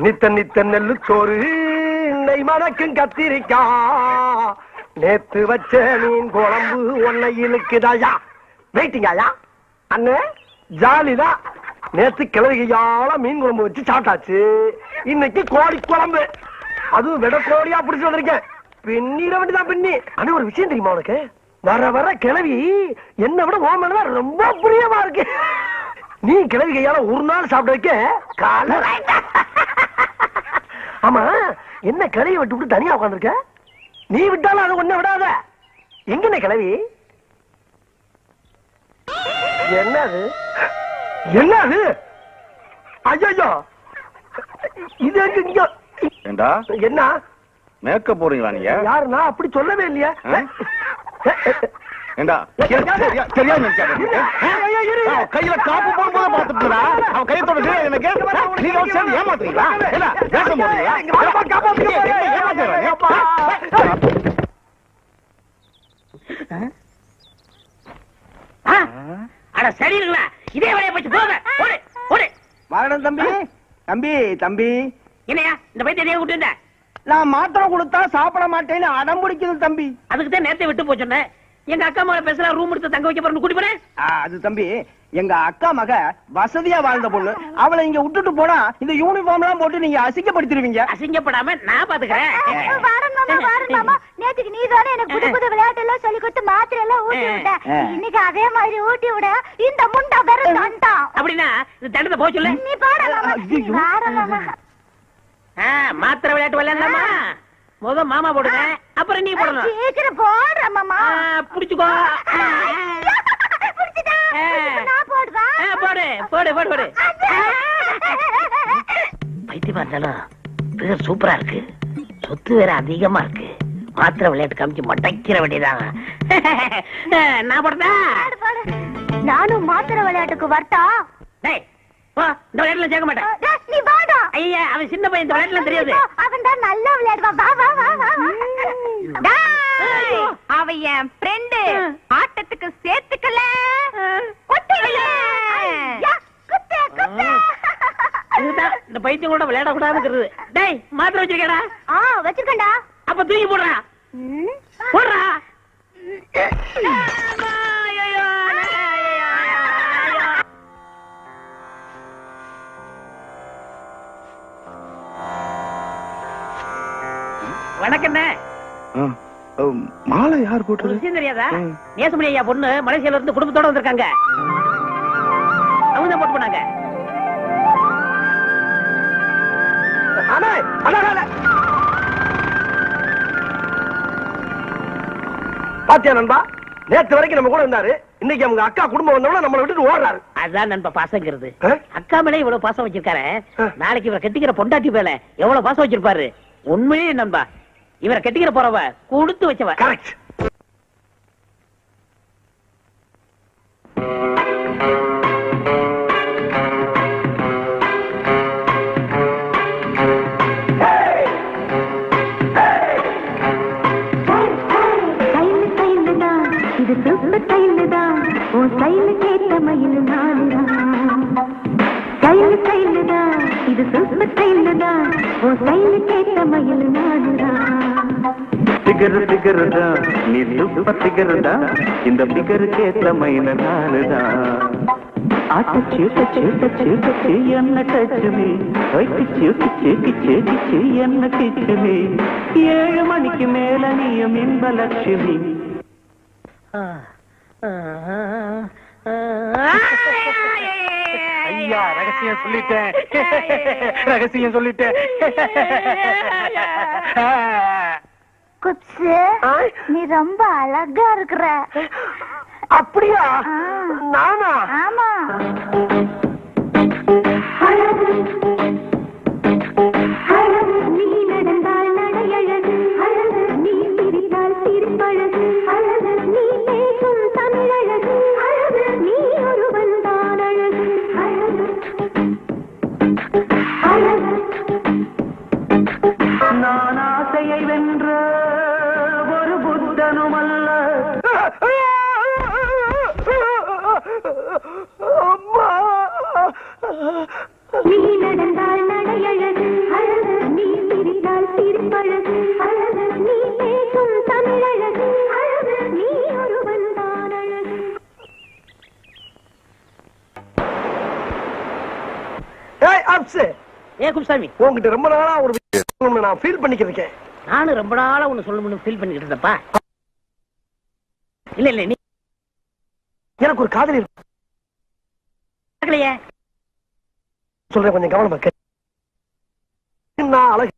நித்த நித்த நெல்லு சோறு நெய் மணக்கும் கத்திரிக்கா நேத்து வச்ச மீன் குழம்பு ஒன்னை இழுக்குதாயா. வெயிட்டிங்காயா அண்ணே, ஜாலிதான். நேத்து கிளறியால மீன் குழம்பு வச்சு சாப்பிட்டாச்சு. இன்னைக்கு கோழி குழம்பு, அதுவும் விட கோழியா பிடிச்சு வந்திருக்கேன். பின்னிட வேண்டிதான் பின்னி. ஆனா ஒரு விஷயம் தெரியுமா உனக்கு? வர வர கிளவி என்ன விட ஓமனதான் ரொம்ப பிரியமா இருக்கு. நீ கிளவி கையால ஒரு நாள் சாப்பிட வைக்க கால. ஆமா, என்ன கிளவியை விட்டு விட்டு தனியா உட்காந்துருக்க? நீ விட்டாலும் அது ஒண்ணு விடாத. எங்கண்ணே கிளவி? என்னது என்னது? ஐயோ, இது இங்க என்ன மேக்கப் போறீங்களா நீங்க? யாருன்னா அப்படி சொல்லவே இல்லையா? கையில காப்பு போடும்போது பாத்துட்டா அவன் கையத்தோட எனக்கு ஏமாத்துறீங்களா? அட சரிங்களா, இதே வேலையை போச்சு போங்க. ஓடு ஓடு. வாடா தம்பி. தம்பி தம்பி, என்னையா இந்த பைத்தியம் எதையா விட்டு? நான் மாத்திரை கொடுத்தா சாப்பிட மாட்டேன்னு அடம் பிடிக்குது தம்பி. அதுக்கு தான் நேரத்தை விட்டு போச்சோன்னேன். எங்க அக்கா மகளை பேசல ரூம் எடுத்து தங்க வைக்க போறேன்னு கூட்டி போறேன். அது தம்பி, எங்க அக்கா மக வசதியா வாழ்ந்த பொண்ணு. அவளை இங்க விட்டுட்டு போனா இந்த யூனிஃபார்ம் எல்லாம் போட்டு நீங்க அசிங்கப்படுத்திடுவீங்க. அசிங்கப்படாம நான் பாத்துக்கிறேன். நேற்றுக்கு நீ தானே எனக்கு புது புது விளையாட்டு எல்லாம் சொல்லி கொடுத்து மாத்திரை எல்லாம் ஊட்டி விட்ட. இன்னைக்கு அதே மாதிரி ஊட்டி விட இந்த முண்டா வெறும் தண்டான். அப்படின்னா இந்த தண்டத்தை போக சொல்லு. நீ பாடலாமா? மாத்திரை விளையாட்டு விளையாடலாமா? முத மாமா போடுங்க, அப்புறம் நீ போடணும். சீக்கிரம் போடுற மாமா. புடிச்சுக்கோ. போடு போடு போடு போடு. பைத்தியமா இருந்தாலும் பேர் சூப்பரா இருக்கு. சொத்து வேற அதிகமா இருக்கு. மாத்திரை விளையாட்டு காமிச்சு மட்டைக்கிற வேண்டியதாங்க. நான் போடுறதா? நானும் மாத்திரை விளையாட்டுக்கு வரட்டா? இந்த விளையாட்டுல சேர்க்க மாட்டேன். நீ வாடா. ஐயா, அவன் சின்ன பையன், இந்த விளையாட்டுல தெரியாது. அவன் தான் நல்லா விளையாடுவான். வா வா வா வா. அவன் என் ஃப்ரெண்டு. ஆட்டத்துக்கு சேர்த்துக்கல. இதுதான் இந்த பைத்தியம் கூட விளையாட கூடாதுங்கிறது. டேய், மாத்திரை வச்சிருக்கேடா? வச்சிருக்கேன்டா. அப்ப தூக்கி போடுறா. போடுறா. வணக்கம். மாலை யார் போட்டு தெரியாதா? நேசமணி ஐயா பொண்ணு மலேசியால இருந்து குடும்பத்தோட வந்திருக்காங்க. அவங்க தான் போட்டு போனாங்க. பாத்தியா நண்பா, நேத்து வரைக்கும் நம்ம கூட இருந்தாரு. இன்னைக்கு அவங்க அக்கா குடும்பம் வந்தவங்க நம்மளை விட்டுட்டு ஓடுறாரு. அதான் நண்பா பாசங்கிறது. அக்கா மேல இவ்வளவு பாசம் வச்சிருக்காரு. நாளைக்கு இவரை கட்டிக்கிற பொண்டாட்டி மேல எவ்வளவு பாசம் வச்சிருப்பாரு. உண்மையே நண்பா, இவரை கட்டிக்கிற போறவ கொடுத்து வச்சவ. கரெக்ட். இது சொப்பு கையில்தான் உன் கையில கேட்ட மயில் நாடுதான். கையில கையில்தான் இது சொப்பு கையில்தான் உன் கையில கேட்ட மயில் நாடுதான். திகரு திகருதா நீ துப்ப திகருதா இந்த பிகருக்கேற்ற மயில் நாடுதான். ஆட்ட சீட்ட சீட்ட சீட்ட என்ன டச்சுமே கிச்சு கிச்சு கிச்சு கிச்சு என்ன கிச்சுமே. 7 மணிக்கு மேல நீயும் இன்பலட்சுமி. ஐயா, ரகசியம் சொல்லிட்டேன். ரகசியம் சொல்லிட்டேன். குப்ஸு, நீ ரொம்ப அழகா இருக்கிற. அப்படியா? நானா? ஆமா. நீ நடந்தால் நடையழகு, நீ சிரித்தால் சிரிப்பழகு, நீ பேசும் தமிழழகு, நீ ஒருவன் தான் அழகு. நான் ஆசையை வென்ற ஒரு புத்தனும் அல்ல. அம்மா! நீ நடந்தால் நடையழகு, நீ சிரித்தால் சிரிப்பழகு, நீ பேசும் தமிழழகு, நீ ஒருவன் தான் அழகு. ஏய் அப்சு, ஏ குப்சாமி, உன்கிட்ட ரொம்ப நாளா ஒரு விஷயம் நான் ஃபீல் பண்ணிக்கிட்டு இருக்கேன். நானும் ரொம்ப நாளா ஒண்ணு சொல்லணும்னு ஃபீல் பண்ணிக்கிட்டு இருந்தப்பா. இல்ல இல்ல நீ எனக்கு ஒரு காதலி இருக்கு. கேட்கலையே. சொல்றேன், கொஞ்சம் கவனமா கேளு. நான் அழகு,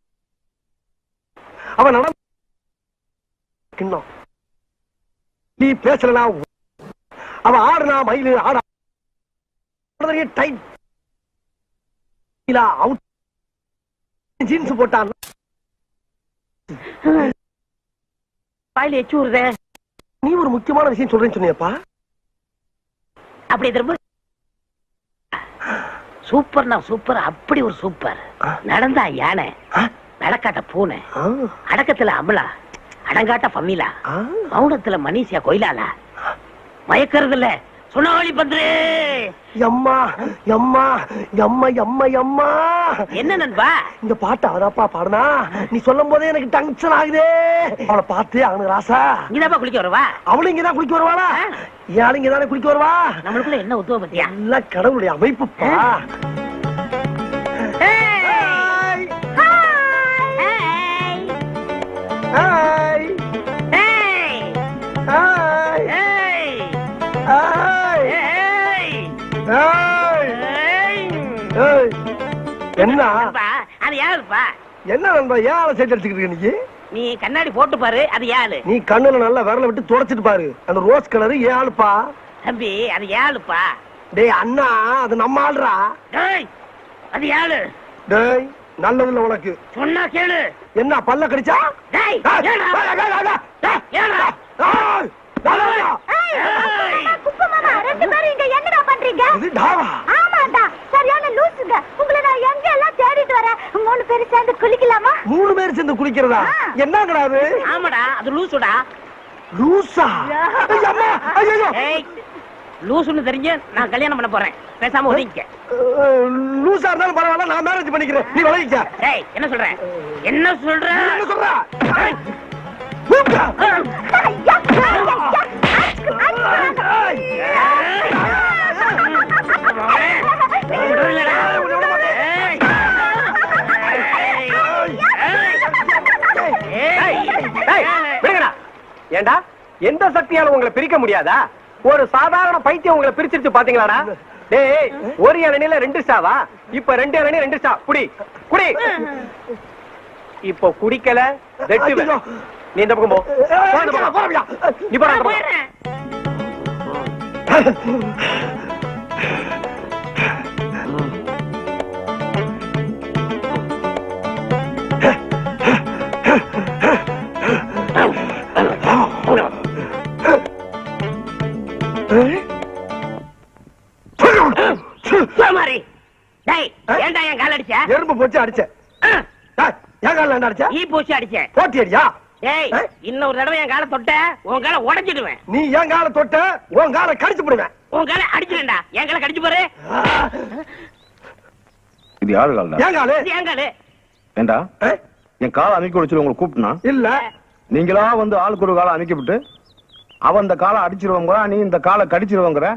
அவன் நடந்து கிண்ணம். நீ பேசலனா, அவன் ஆடுனா மயிலு ஆடா டைட் அவுட் ஜீன்ஸ் போட்டான். வாயில எச்சு ஊறுதே. நீ ஒரு முக்கியமான விஷயம் சொல்றேன்னு சொன்னியப்பா. அப்படி திரும்ப சூப்பர்னா சூப்பர், அப்படி ஒரு சூப்பர். நடந்தா யானை, நடக்காட்ட பூனை, அடக்கத்துல அமலா, அடங்காட்ட பம்மிலா, மௌனத்துல மனிஷியா கொயிலாலா, மயக்கறதுல சுனாவளி பண்றே. எம்மா எம்மா எம்மா எம்மா எம்மா. என்ன நண்பா இந்த பாட்டு அவதாப்பா பாடுனா? நீ சொல்லும் போதே எனக்கு டென்ஷன் ஆகுதே. அவளை பார்த்து அவனுக்கு ராசா. இங்கதான் குளிக்க வருவா? அவளும் இங்கதான் குளிக்க வருவாளா? ஏன் இங்கதானே குளிக்க வருவா? நம்மளுக்குள்ள என்ன உத்துவ பத்தியா? எல்லாம் கடவுளுடைய அமைப்புப்பா. என்ன அது யாருப்பா? என்ன நண்பா, ஏன் ஆளை சேர்த்து அடிச்சுக்கிட்டு நீ? நீ கண்ணாடி போட்டு பாரு, அது யாரு? நீ கண்ணுல நல்லா விரல விட்டு தொடச்சிட்டு பாரு. அந்த ரோஸ் கலரு ஏன் ஆளுப்பா? தம்பி அது யாருப்பா? டேய் அண்ணா, அது நம்ம ஆள்றா. டேய் அது யாரு? டேய் நல்லதுல உனக்கு சொன்னா கேளு. என்ன பல்ல கடிச்சா? டேய் ஏடா ஏடா குப்பமாமா, ரெண்டு பேரும் இங்க என்னடா பண்றீங்க? இது டாவா? ஆமாடா, சரியான லூசுங்க. உங்களை நான் எங்க எல்லாம் தேடிட்டு வரேன். 3 பேரும் சேர்ந்து குளிக்கலாமா? 3 பேர் சேர்ந்து குளிக்கிறதா? என்னங்கடா அது? ஆமாடா, அது லூசுடா. லூசா? அம்மா, ஐயோ. ஏய், லூசுன்னு தெரிஞ்சு நான் கல்யாணம் பண்ண போறேன். பேசாம ஒதுங்கிக்க. லூசா இருந்தாலும் பரவாயில்ல, நான் மேரேஜ் பண்ணிக்கிறேன். நீ விளைவிக்க. ஏய், என்ன சொல்ற? என்ன சொல்ற? என்ன சொல்ற? ஏண்டா, எந்த சக்தியால உங்களை பிரிக்க முடியாதா? ஒரு சாதாரண பைத்தியம் உங்களை பிரிச்சிருச்சு பாத்தீங்களாடா? டேய், ஒரு இளநில 2 ஸ்டாவா? இப்ப 2 இளநீ 2 ஸ்டா. குடி குடி. இப்போ குடிக்கல வெட்டுவேன். நீ இந்த பக்கம் போ. நீ போடா. ஏன்டா என் கால் அடிச்ச? எறும்பு போச்சு அடிச்ச. என் கால என்ன அடிச்ச? ஈ போச்சு அடிச்ச. போட்டி அடியா? ஏய், இன்னொரு தடவை என் காலை தொட்ட உன் காலை உடைச்சிடுவேன். நீ என் கால தொட்ட உன் காலை கடிச்சு போடுவேன். உன் காலை அடிச்சிடா. என் காலை கடிச்சு பாரு. இது யாரு கால்டா? என் காலு. இது என் காலு. ஏண்டா என் காலை அமைக்க வச்சு உங்களை கூப்பிட்டுனா? இல்ல, நீங்களா வந்து ஆளுக்கு ஒரு காலை அமைக்கப்பட்டு அவன் இந்த காலை அடிச்சிருவாங்க, நீ இந்த காலை கடிச்சிருவாங்கிற.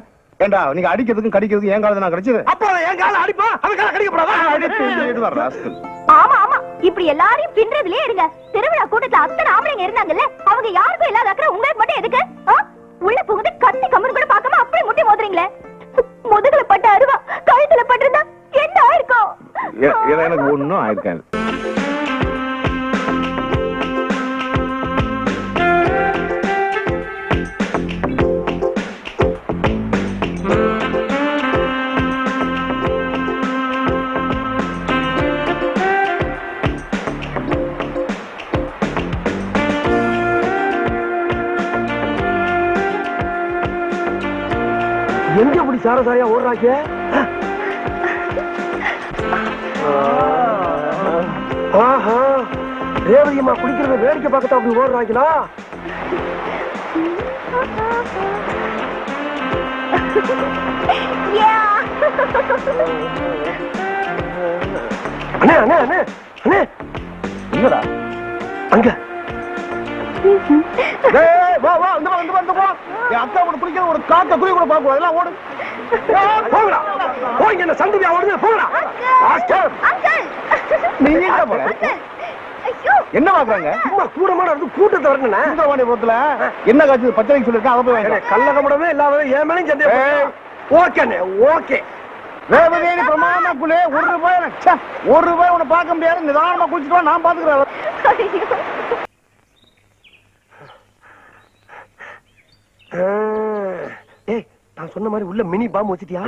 ஏண்டா நீங்க அடிக்கிறதுக்கும் கடிக்கிறதுக்கும் என் காலை நான் கடிச்சது? அப்ப என் கால அடிப்பா, அவன் கால கடிக்கப்படாதா? ஆமா ஆமா, இப்படி எல்லாரையும் பின்றதுலயே இருங்க. திருவிழா கூட்டத்துல அத்தனை ஆம்பளைங்க இருந்தாங்கல்ல, அவங்க யாருக்கும் இல்லாத அக்கறை உங்களுக்கு மட்டும் எதுக்கு? உள்ள புகுந்து கத்தி கம்மன் கூட பார்க்காம அப்படி முட்டி மோதுறீங்களே. முதுகுல பட்ட அருவா கழுத்துல பட்டிருந்தா என்ன ஆயிருக்கும்? எனக்கு ஒண்ணும் ஆயிருக்காது. எங்க இப்படி சாரசாரியா ஓடுறாங்க? ஆஹா, ரேவதியம்மா குளிக்கிறத வேடிக்கை பார்க்கத்தான் அப்படி ஓடுறாங்களா? அண்ணே அண்ணே அண்ணே அண்ணே, என்னடா அங்க வா வா இந்த வா இந்த வா என் அக்கா கூட குளிக்கிற ஒரு காக்க குளி கூட பாப்போம். அதெல்லாம் ஓடு. போங்கடா, போங்க. என்ன சந்துவியா ஓடுங்க, போங்கடா. ஆஸ்டர், நீ எங்க போற? என்ன பாக்குறாங்க? சும்மா கூடமான இருந்து கூட்டத்தை வரணுண்ணே. சுந்தரவாணி போத்துல என்ன காய்ச்சல் பச்சைக்கு சொல்லிருக்கேன், அதை போய் வாங்க. கள்ளகமடமே இல்லாத ஏன் மேலும் சந்தே. ஓகேண்ணே, ஓகே. ரேவதி பிரமாணமா குளி. ஒரு ரூபாய் உன்னை பார்க்க முடியாது. நிதானமா குளிச்சுட்டு வா, நான் பாத்துக்கிறேன். ஏய், நான் சொன்ன மாதிரி உள்ள மினி பாம்பு வச்சிட்டியா?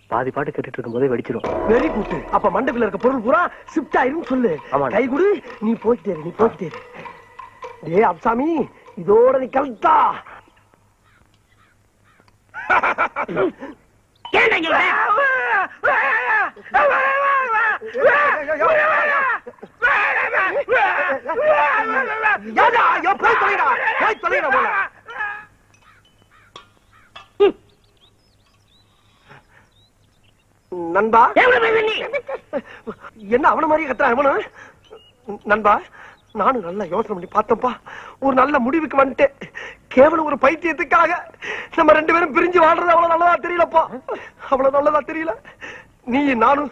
பாதி பாட்டு கேட்டுட்டு இருக்கும் போதே வெடிச்சிரும். Very good. அப்ப மண்டபில இருக்க பொருள் பூரா ஷிஃப்ட் ஆயிரும் சொல்லு. கை குடு, நீ போய்ட்டே நீ போய்ட்டே. ஏய் அப்சாமி, இதோட நீ கல்தா. நண்பா, என்ன அவன மாதிரி கத்துறா அவன? நண்பா, நானும் நல்லா யோசனை பண்ணி பார்த்தப்பா, ஒரு நல்ல முடிவுக்கு வந்துட்டேன். கேவலம் ஒரு பைத்தியத்துக்காக நம்ம 2 பேரும் பிரிஞ்சு வாழ்றது அவ்வளவு நல்லதா தெரியலப்பா. அவ்வளவு நல்லதா தெரியல. நீ நானும்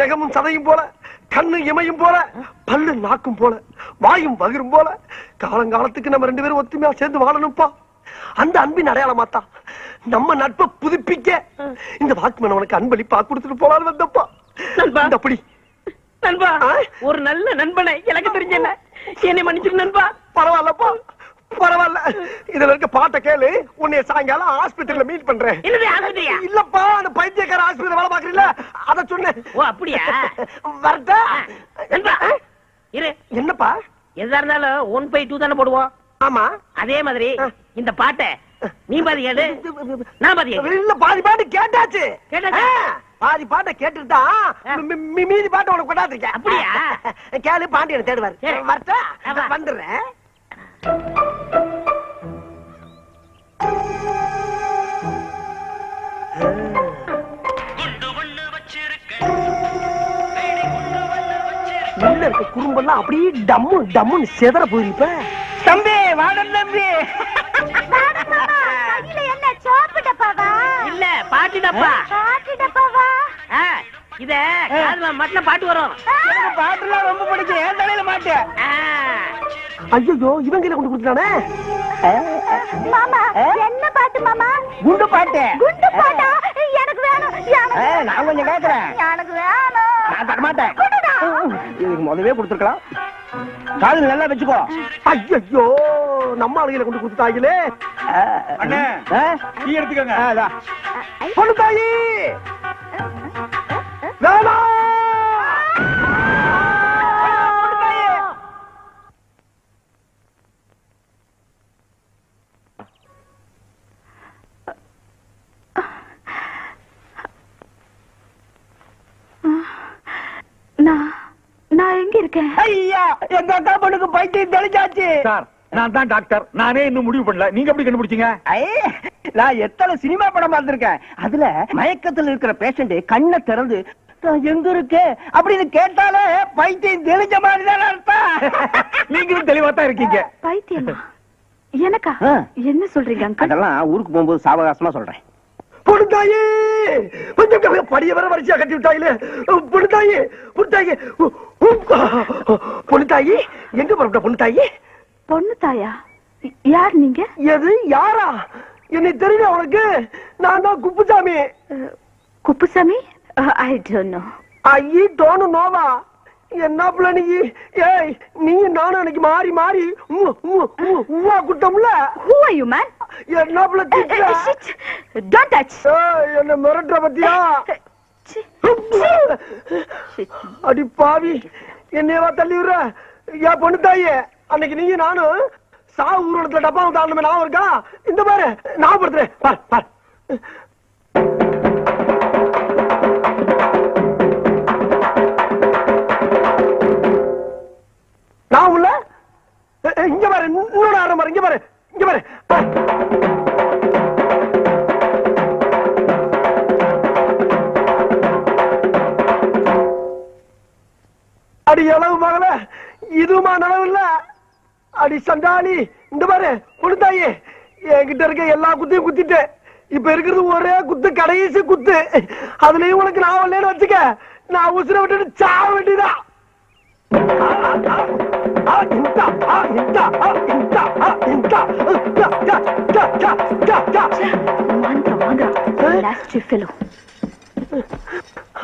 நெகமும் சதையும் போல, கண்ணு இமையும் போல, பல்லு நாக்கும் போல, வாயும் வகிரும் போல காலங்காலத்துக்கு நம்ம 2 பேரும் ஒத்துமையா சேர்ந்து வாழணும்ப்பா. அந்த அன்பின் அடையாளமாத்தான் நம்ம நட்பை புதுப்பிக்க இந்த வாக்குமன் உனக்கு அன்பளிப்பா கொடுத்துட்டு போலான்னு வந்தப்பா. அப்படி நண்பா, ஒரு நல்ல நண்பனை எனக்கு தெரிஞ்சல. என்னை மன்னிச்சிரு நண்பா. பரவாயில்லப்பா, பரவாயில்ல. இதுல இருக்க பாட்டை கேளு. உன்னை சாயங்காலம் ஆஸ்பத்திரியில மீட் பண்றேன். இல்லப்பா, அந்த பைத்தியக்கார ஆஸ்பத்திரி வேலை பாக்குறீங்களா, அத சொன்னேன். ஓ அப்படியா? வரட்டா நண்பா இரு. என்னப்பா? எதா இருந்தாலும் 1/2 தானே போடுவோம். ஆமா, அதே மாதிரி இந்த பாட்டை நீ பாதி கேளு, நான் பாதி கேளு. இல்ல, பாதி பாட்டு கேட்டாச்சு. கேட்டாச்சா? பாதி பாட்டை கேட்டுட்டா மீதி பாட்டை உனக்கு கொண்டாந்துருக்கேன். அப்படியா? கேளு, பாண்டியனை தேடுவாரு. சரி. வரட்டா, ஆமா. வந்துடுறேன். உள்ள இருக்க குறும்பெல்லாம் அப்படியே டம்மு டம்முன்னு செதற போயிருப்ப. தம்பி வாடன் தம்பி. என்ன சோப்பு டப்பாவா? இல்ல பாட்டி டப்பா. பாட்டி டப்பாவா? இத காதுல மட்டும் பாட்டு வரும். எனக்கு பாட்டுலாம் ரொம்ப பிடிக்கும். ஏன் தலையில மாட்டு. ஐயோ, இவங்க கொண்டு கொடுத்தானே. மாமா, என்ன பாட்டு மாமா? குண்டு பாட்டு. குண்டு பாட்டா? எனக்கு வேணும். நான் கொஞ்சம் கேக்குறேன். எனக்கு வேணும். நான் தர மாட்டேன். கொடுடா. இதுக்கு முதவே கொடுத்துருக்கலாம். காது நல்லா வச்சுக்கோ. ஐயோ, நம்ம ஆளுகளை கொண்டு கொடுத்தாங்களே. அண்ணே, டீ எடுத்துக்கங்க. பொண்ணு தாயி வேணாம். நான் எங்க இருக்கேன்? ஐயா, எங்க அக்கா பொண்ணுக்கு பைத்தியம் தெளிச்சாச்சு. சார், நான் தான் டாக்டர். நானே இன்னும் முடிவு பண்ணல. நீங்க எப்படி கண்டுபிடிச்சீங்க? நான் எத்தனை சினிமா படம் பார்த்திருக்கேன். அதுல மயக்கத்துல இருக்கிற பேஷண்ட் கண்ணை திறந்து நான் எங்க இருக்கேன் அப்படின்னு கேட்டாலே பைத்தியம் தெளிஞ்ச மாதிரி தான் அர்த்தம். நீங்களும் தெளிவா தான் இருக்கீங்க. பைத்தியமா? எனக்கா? என்ன சொல்றீங்க அங்கிள்? அதெல்லாம் ஊருக்கு போகும்போது சாவகாசமா சொல்றேன். பொண்ணுத்தாயி, கொஞ்சம் படிய வர வரிசையா கட்டி விட்டாயிலே. பொண்ணுத்தாயி, பொண்ணுத்தாயி, பொண்ணுத்தாயி, எங்க போற பொண்ணுத்தாயி? பொண்ணு தாயா? யார் நீங்க? எது யாரா? என்னை தெரியல உனக்கு? நான் தான் Kuppusamy. Kuppusamy? I don't know. I don't நோவா? என்ன பிள்ளை நீ? ஏய், நீ நானும் எனக்கு மாறி மாறி Uva குட்டம்ல. Who are you man? என்ன பிள்ளை திட்டுற? Don't touch. என்ன மிரட்டுற பத்தியா? அடி பாவி, என்னையவா தள்ளி விடுற? ஏன் பொண்ணு தாயே, அன்னைக்கு நீங்க நானும் சாவு ஊர்வலத்துல டப்பாவை தாண்டமே ஞாபகம் இருக்கா? இந்த பாரு, ஞாபகப்படுத்துறேன். பார் பார், நான் உள்ள இங்க பாரு, இன்னொரு ஆரம் பாரு, இங்க பாரு, இங்க பாரு. அடி எளவு மகள, இதுமா நனவு இல்ல. அடி சண்டாளி, இந்த பாரு கொடுத்தாயே, என்கிட்ட இருக்க எல்லா குத்தையும் குத்திட்டு, இப்ப இருக்கிறது ஒரே குத்து, கடைசி குத்து. அதுலயும் உனக்கு நான் வரலன்னு வச்சுக்க, நான் உசுர விட்டுட்டு சாவ வேண்டியதான்.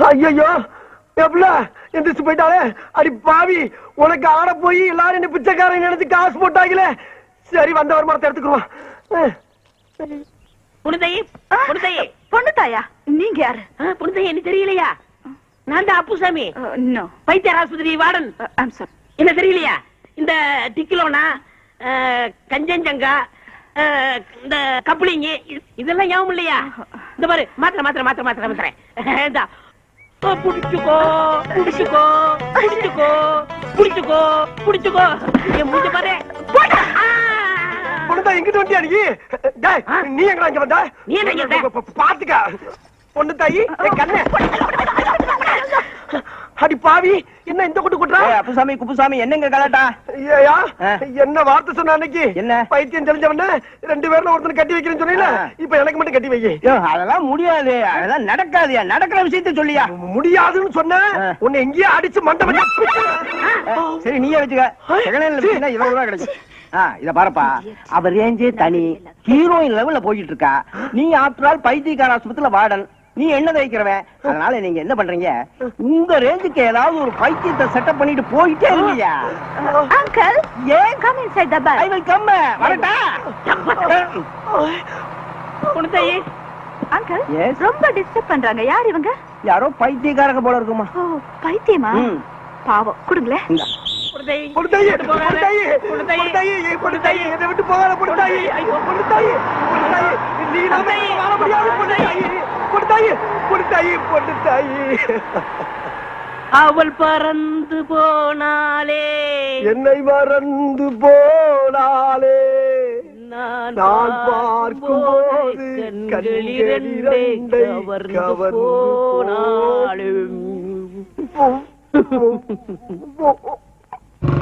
ஐயோ எப்பல எந்திரிச்சு போயிட்டாலே. அடி பாவி, உனக்கு ஆட போய் எல்லாரும் என்ன பிச்சைக்காரன் நினைச்சு காசு போட்டாங்களே. சரி, வந்த வருமானத்தை எடுத்துக்குருவான். பொண்ணு தாயா, நீங்க யாரு? புனிதையா என்ன தெரியலையா? நான் தான் அப்புசாமி, பைத்தியர் ஆஸ்பத்திரி வார்டன். என்ன தெரியலையா? இந்த டிக்கிலோனா, கஞ்சஞ்சங்கா, இந்த கப்ளிங் இதெல்லாம் ஞாபகம் இல்லையா? இந்த பாரு, மாத்திரை மாத்திரை மாத்திரை மாத்திரை மாத்திரை. புடிச்சுக்கோ புடிச்சுக்கோ புடிச்சுக்கோ புடிச்சுக்கோ புடிச்சுக்கோ. என் முடிஞ்ச பாரு. பொண்ணுதான் எங்கிட்ட வண்டியா நீ? நீ எங்க இங்க வந்த? நீ என்ன பாத்துக்க பொண்ணு தாயி, கண்ணு. அடி பாவி, என்ன இந்த குட்டு குட்டுறா? அப்புசாமி குப்புசாமி என்னங்க கலாட்டா? ஐயா, என்ன வார்த்தை சொன்ன அன்னைக்கு? என்ன பைத்தியம் தெரிஞ்சவன 2 பேர்ல ஒருத்தனை கட்டி வைக்கிறேன்னு சொன்னீல, இப்ப எனக்கு மட்டும் கட்டி வை. அதெல்லாம் முடியாது, அதெல்லாம் நடக்காதியா. நடக்கிற விஷயத்த சொல்லியா? முடியாதுன்னு சொன்ன உன்னை எங்கேயே அடிச்சு மண்டை. சரி, நீயே வச்சுக்க. இவ்வளவு கிடைக்கும். இத பாருப்பா, அவர் ரேஞ்சே தனி, ஹீரோயின் லெவல்ல போயிட்டு இருக்கா. நீ ஆஃப்டர் ஆல் பைத்தியக்கார ஆஸ்பத்திரியில வார்டன், நீ என்ன தைக்கிறவன். அதனால நீங்க என்ன பண்றீங்க, உங்க ரேஞ்சுக்கு ஏதாவது ஒரு பைத்தியத்தை செட்டப் பண்ணிட்டு போயிட்டே இருக்கியா? அங்கிள், ஏன் come inside the bus? I will come. வரட்டா? புனிதையே. அங்கிள், ரொம்ப டிஸ்டர்ப் பண்றாங்க. யார் இவங்க? யாரோ பைத்தியக்காரங்க போல இருக்குமா. ஓ, பைத்தியமா? பாவம், கொடுங்களே. அவள் பறந்து போனாலே, என்னை மறந்து போனாலே, நான் பார்க்கும்போது கண்களிரண்டே கவர்ந்து போனாலும்